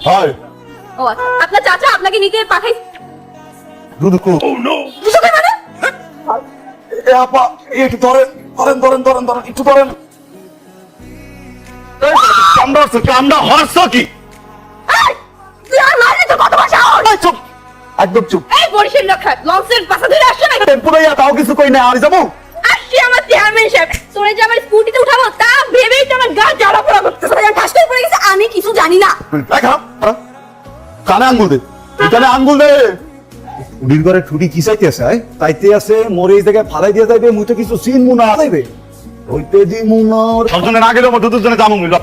হয় ও আচ্ছা, আপনার চাচা আপনাকে নিতে পাঠাই। দুধ কো ও নো মানে এ আপা একটু ধরেন ধরেন ধরেন ধরেন ধরেন একটু ধরেন কামড়া হর্ষ কি এই, তুই আর মারলি তো কত ভাষা ওর। চুপ একদম চুপ এই বরিশাল লোকটা লঞ্চের পাশা ধরে আসছে না। পুরাইয়া তাও কিছু কই না আমি যাবো আসছে আমার চেয়ারম্যান সাহেব, তোরে যে আমার স্কুটিতে উঠাবো তা ভেবেই তো আমার গা জ্বালা পোড়া করতেছে। আমি ঠাস করে পড়ে গেছে, আমি কিছু জানি না। দেখা কানে আঙ্গুল দে কানে আঙ্গুল দে উড়ির ঘরে ঠুটি কি চাইতে আছে তাইতে আছে মোরে এই জায়গায় ফালাই দিয়ে যাইবে মুই তো কিছু সিন মুনা যাইবে হইতে দি মুনার সজনে না গেলে মো দুজনে যামু মিল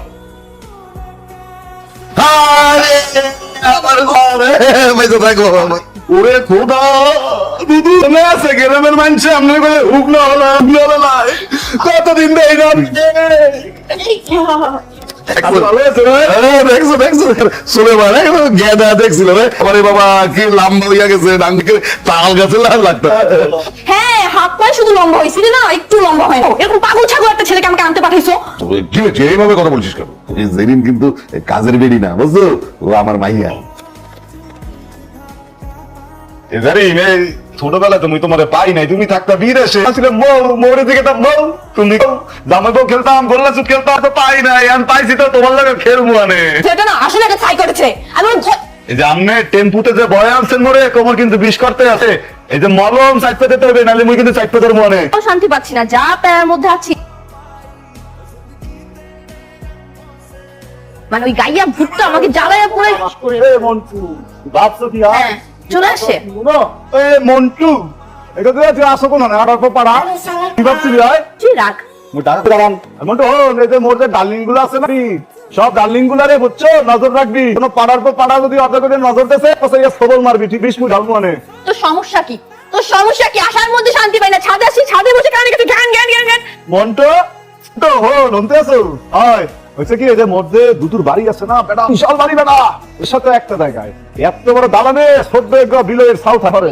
আরে আমার ঘরে বাইতে থাকো ওরে খোদা দুদু মনে আছে গ্রামের মানুষ আমনে করে হুগলো হলো নাই কতদিন দেই না হ্যাঁ, হাত পায়ে শুধু লম্বা হয়েছিল না, একটু লম্বা হয় না। এরকম পাগল ছাগল একটা ছেলেকে আমাকে আনতে পাঠাইছো। এইভাবে কথা বলছিস কেন? জেরিন কিন্তু কাজের বেড়ি না, বুঝছো? ও আমার মাইয়া। ছোটবেলা তুমি তোমার পাই নাই, তুমি থাকতা বিদেশে মোড়ের দিকে তুমি জামাই বউ খেলতাম, গোল্লা চুট খেলতাম, তো পাই নাই। আমি পাইছি তো তোমার লাগে খেলবো আনে। সেটা না আসলে একটা ছাই করেছে। আমি এই যে আমনে টেম্পুতে যে বয় আনছেন মোরে কোমর কিন্তু বিষ করতে আছে। এই যে মলম সাইড পেতে হবে, নাহলে মুই কিন্তু সাইড পেতে মনে শান্তি পাচ্ছি না, যা প্যার মধ্যে আছি। মানে ওই গাইয়া ভূতটা আমাকে জ্বালাইয়া পড়ে মন্টু ভাবছো কি চলে আসে। মন্টু এটা তুই আসো কোন না আর পাড়া কি ভাবছিলি হয় তুই রাখ মোর যে ডার্লিং গুলো আছে না সব ডার্লিং গুলারে বুঝছো নজর রাখবি, কোন পাড়ার পর পাড়া যদি অর্ধেক করে নজর দেছে সবল মারবি, ঠিক বিশ মুখ ঢালবো মানে। তোর সমস্যা কি? তোর সমস্যা কি? আসার মধ্যে শান্তি পাই না, ছাদে আসি, ছাদে বসে কারণে কিছু জ্ঞান জ্ঞান জ্ঞান জ্ঞান। মন্টু তো হো নন্তে আছো হয় হয়েছে কি এই যে মধ্যে দুটোর বাড়ি আছে না বেটা, বিশাল বাড়ি বেটা, এর সাথে একটা জায়গায় এত বড় দালানে ছোট্ট একটা বিলের সাউথ হারে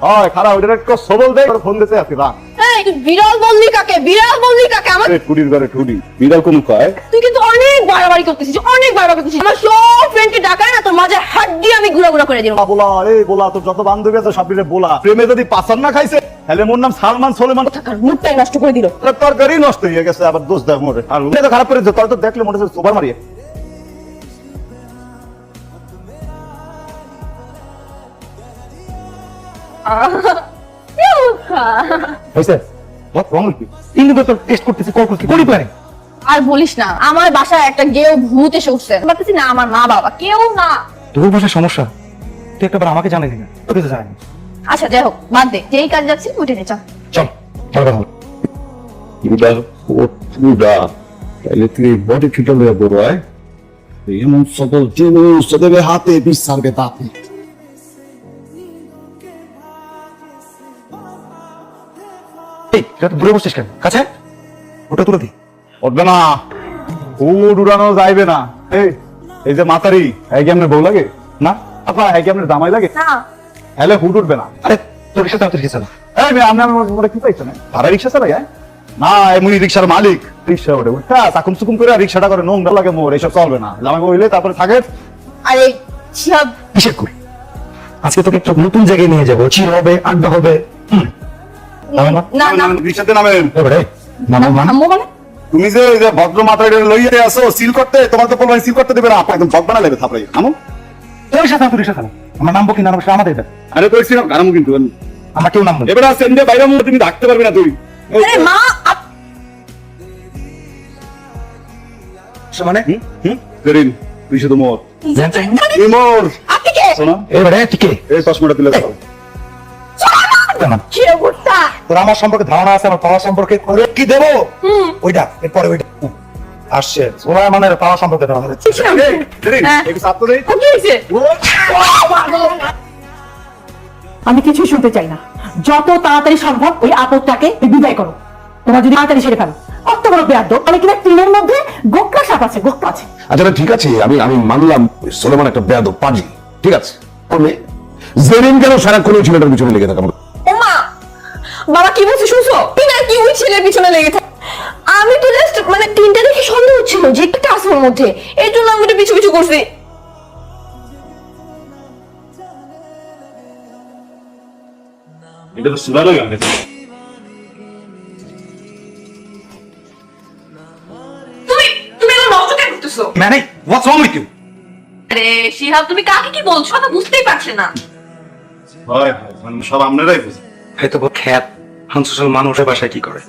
হয় খারাপ ওইটার একটা সবল দেয় ফোন দিতে আসি না। এই তুই বিড়াল বললি কাকে? বিড়াল বললি কাকে? আমার টুডির ঘরে টুডি বিড়াল কোন কয়? তুই কিন্তু অনেক বাড়াবাড়ি করতেছিস, অনেক বাড়াবাড়ি করতেছিস। আমার সব ফ্রেন্ডকে ডাকায় না, তোর মাঝে হাড্ডি আমি গুড়া গুড়া করে দিলাম। বলা এই বলা তোর যত বান্ধবী আছে সব মিলে বলা, প্রেমে যদি পাসান না খাইছে তাহলে মোর নাম সালমান সোলেমান। মুডটাই নষ্ট করে দিল। তরকারি নষ্ট হয়ে গেছে, আবার দোষ দেয় মোরে। আর তো খারাপ করে তোর তো দেখলে মনে হচ্ছে সুপার মারিয়ে আর বলিস না, আমার বাসায় একটা গেও ভূত এসে উঠছে। ভাবতেছি না আমার মা বাবা কেউ না। তোর ভাষার সমস্যা, তুই একটা আমাকে জানাই না, তোকে তো জানাই। আচ্ছা যাই হোক, বাদ দে, যেই কাজ যাচ্ছি উঠে নে, চল চল ভালো ভালো। তাইলে তুই বডি ফিটাল হয়ে বড় হয় এমন সকল জিনিস দেবে হাতে বিষ ছাড়বে তাতে। এই এটা তো দূরে বসছিস কেন? কাছে ওটা তুলে দি। উঠবে না, হুড উড়ানো যাইবে না। এই যে মাতারি এই কি আপনার বউ লাগে না? আপা এই কি আপনার জামাই লাগে না। হ্যালে হুড উঠবে না। আরে তোর রিক্সা চালাতে রিক্সা চালা। এই মেয়ে আপনার মোটা কি পাইছে না ভাড়া রিক্সা চালাই? না এমনি রিক্সার মালিক, রিক্সা ওঠে উঠা চাকুম চুকুম করে রিক্সাটা করে নোংরা লাগে মোর, এইসব চলবে না। জামাই বইলে তারপরে থাকে। আরে সব কিসের করি? আজকে তোকে একটা নতুন জায়গায় নিয়ে যাবো, চির হবে, আড্ডা হবে। না না রিক্সাতে নামেন। আম্মু মানে তুমি যে ওই যে ভদ্র মাথায় লইয়ে আসো সিল করতে, তোমার তো বলবেন সিল করতে দেবে না, আপনি একদম জগ বানা লাগবে থাপড়াই আমো। তোর সাথে তোর রিক্সা চালা, আমার নামবো কি না নামবো আমাদের এটা। আরে তোর সিল গারামু কিন্তু আমার কেউ নামবো এবারে সেন্ডে বাইরে মুখ তুমি ডাকতে পারবে না তুই। আরে মা মানে জেরিন তুই শুধু মোর জানতে তুই মোর আপনি কে? শোনো এবারে ঠিক এই চশমাটা তুলে দাও। কি অবস্থা? তোর আমার সম্পর্কে ধারণা আছে, আমার পাওয়া সম্পর্কে কি দেবো ওইটা এরপরে ওইটা আসছে ওরা মানে পাওয়া সম্পর্কে ধারণা আছে। এই জেরিন হ্যাঁ। একটু সাথে দেই। কি হয়েছে? আমি কিছুই শুনতে চাই না, যত তাড়াতাড়ি সম্ভব ওই আপদটাকে বিদায় করো। তোমার যদি তাড়াতাড়ি সেরে ফেলো, কত বড় বেয়াদব, মানে কিনা টিনের মধ্যে গোকরা সাপ আছে, গোকরা আছে। আচ্ছা ঠিক আছে, আমি মানলাম সোলেমান একটা বেয়াদব পাজি, ঠিক আছে। জেরিন কেন সারাক্ষণ ওই ছেলেটার পিছনে লেগে থাকা? ওমা বাবা কি বলছিস শুনছো? তুই না কি ওই ছেলের পিছনে লেগে থাক। আমি তো জাস্ট মানে তিনটা দেখে সন্দেহ হচ্ছিল যে একটা আছে ওর মধ্যে, এই জন্য আমি ওটা পিছু পিছু করছি। এটা তো সুরালো গান তুমি তুমি এগুলো নষ্ট কেন করতেছো? মানে হোয়াটস রং উইথ ইউ? আরে শিহাব, তুমি কাকে কি বলছো? কথা বুঝতেই পারছে না। হয় মানে সব আপনারাই বুঝেন। হয়তো খ্যাত হানসোশাল মানুষের বাসায় কি করে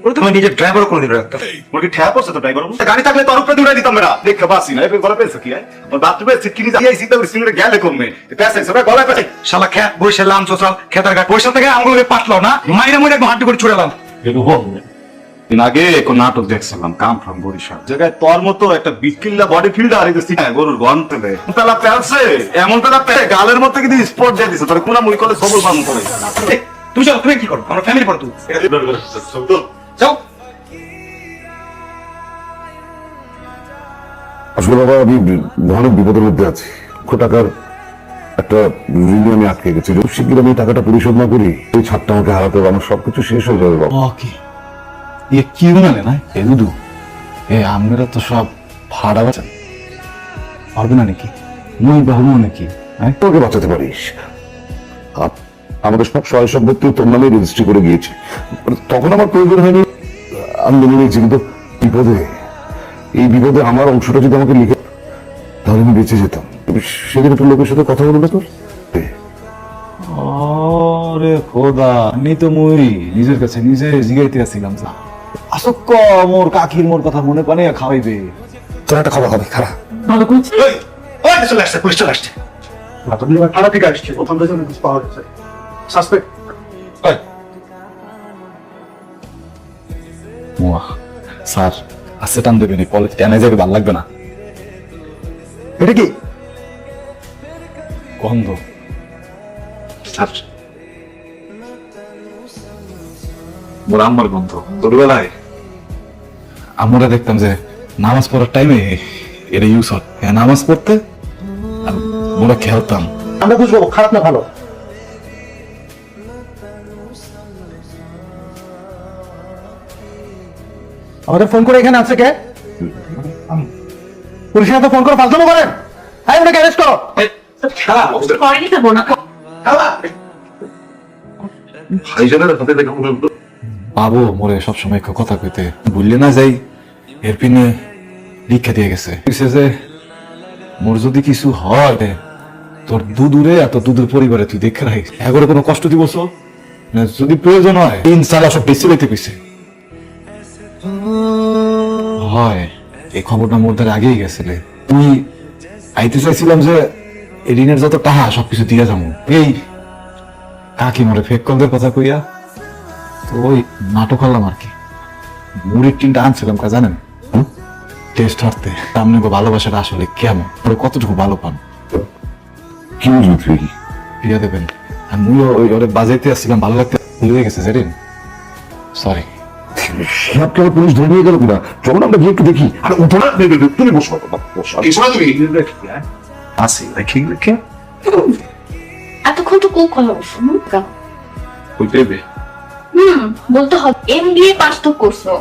ওরা তো আমি নিজের ড্রাইভারও কোনোদিন রাখতাম। মোর কি ঠ্যাপ আছে তো ড্রাইভার গাড়ি থাকলে তো আর উপরে দৌড়াই দিতাম মেরা দেখতে পাচ্ছি না এবার গলা পেয়েছে কি ওর বাথরুমে সিটকি নিয়ে যাই সিটা সিঙ্গরে গেলে কমবে পেছে সবাই গলা পেছে শালা খ্যাত বসে লাম সোশ্যাল খেতার গাছ বসে থেকে আঙুলে পাতলো না মাইরে মুইরে হাঁটু করে ছুড়ালাম। কিন্তু হোক দিন আগে এক নাটক দেখছিলাম কাম ফ্রম বরিশাল জায়গায় তোর মতো একটা বিটকিল্লা বডি ফিল্ডার এই যে গরুর গন পেলে তালা পেলছে এমন তালা পেলে গালের মধ্যে কিন্তু স্পট দিয়ে দিছে তোর কোনা মুই কলে সবল বান করে এই, তুমি চলো তুমি কি করো আমার ফ্যামিলি পড়ো তুমি যাও। আসলে বাবা আমি অনেক বিপদের মধ্যে আছি লক্ষ টাকার একটা ঋণে আমি আটকে গেছি খুব শীঘ্র আমি টাকাটা পরিশোধ না করি ওই ছাড়টা আমাকে হারাতে হবে আমার সবকিছু শেষ হয়ে যাবে বাবা। ওকে ইয়ে কি বানালে না এ দুদু এ আমরা তো সব ভাড়া বাঁচান পারবে না নাকি মুই বাহবো নাকি হ্যাঁ তোকে বাঁচাতে পারিস আমাদের সব সহায় সম্পত্তি তোর নামে রেজিস্ট্রি করে গিয়েছি তখন আমার প্রয়োজন হয়নি আমি মেনে নিয়েছি কিন্তু এই বিপদে আমার অংশটা যদি আমাকে লিখে তাহলে আমি বেঁচে যেতাম সেদিন একটা লোকের সাথে কথা বলবে তোর ওরে খোদা নি তো মুই নিজের কাছে নিজে জিগাইতে আসছিলাম যা আসক্ক মোর কাকির মোর কথা মনে পানে খাওয়াইবে তোর একটা খবর হবে খারাপ ভালো করছি। চলে আসছে পুলিশ চলে আসছে খারাপ ঠিক আসছে প্রথম থেকে কিছু পাওয়া গেছে সাসপেক্ট মোয়া স্যার আছে টান দেবেনি কলেজ টেনে যাবে ভাল লাগবে না এটা কি গন্ধ মোর আম্মার গন্ধ ছোটবেলায় আমরা দেখতাম যে নামাজ পড়ার টাইমে এটা ইউজ হয় নামাজ পড়তে আর মোরা খেলতাম আমরা বুঝবো খারাপ না ভালো আমাদের ফোন করে এখানে আছে কে পুলিশের হাতে ফোন করে ফালতামো করেন হ্যাঁ ওনাকে অ্যারেস্ট করো করেনি তো বোনা। ভাইজানের হাতে দেখা পাবো মোরে সবসময় কথা কইতে ভুললে না যাই এর পিনে লিখে দিয়ে গেছে যে মোর যদি কিছু হয় তোর দুদূরে এত দুদূর পরিবারে তুই দেখে রাখিস এগোরে কোনো কষ্ট দিবস না যদি প্রয়োজন হয় 3 সাল সব বেশি লইতে কইছে হয় এই খবরটা মোর দ্বারা আগেই গেছিলে তুই আইতে চাইছিলাম যে এই ঋণের যত টাকা সবকিছু দিয়ে যাবো এই কাকি মোরে ফেক কলদের কথা কইয়া তো ওই নাটক হলাম আর কি মুড়ির টিনটা আনছিলাম কা জানেন টেস্ট হারতে সামনে ভালোবাসাটা আসলে কেমন ওরা কতটুকু ভালো পান কি বুঝলি তুই বিয়া দেবেন আর মুই ওই ওরে বাজাইতে আসছিলাম ভালো লাগতে ভুলে গেছে জেরিন সরি সাপকে আবার পুলিশ ধরে নিয়ে গেল কিনা চলো না আমরা গিয়ে একটু দেখি আর উঠো না তুমি বসো তুমি আসি দেখি দেখে এতক্ষণ তো কোক কথা বলছো ওই পেবে বলতে হবে MBA পাস তো করছো